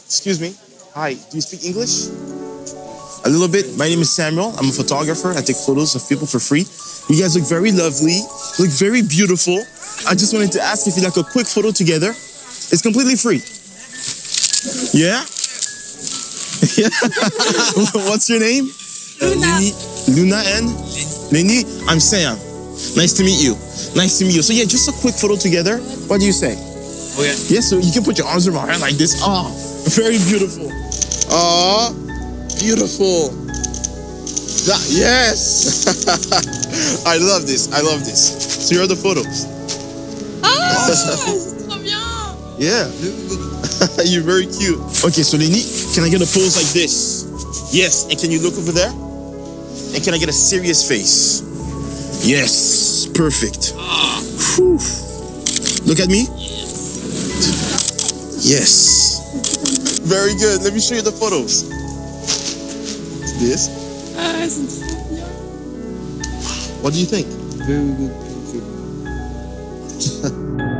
Excuse me. Hi, do you speak English? A little bit. My name is Samuel. I'm a photographer. I take photos of people for free. You guys look very lovely, look very beautiful. I just wanted to ask if you'd like a quick photo together. It's completely free. Yeah? Yeah. What's your name? Luna. Luna and? Lenny. I'm Sam. Nice to meet you. Nice to meet you. So yeah, just a quick photo together. What do you say? Oh yeah. Yes, so you can put your arms around her like this. Oh, very beautiful. Oh, beautiful. Yes. I love this. I love this. So here are the photos. Ah, c'est trop bien. Yeah. You're very cute. Okay, so Lenny, can I get a pose like this? Yes. And can you look over there? And can I get a serious face? Yes. Perfect. Whew. Look at me. Yes. Very good. Let me show you the photos. This. Ah, c'est trop bien. What do you think? Very good. Thank you.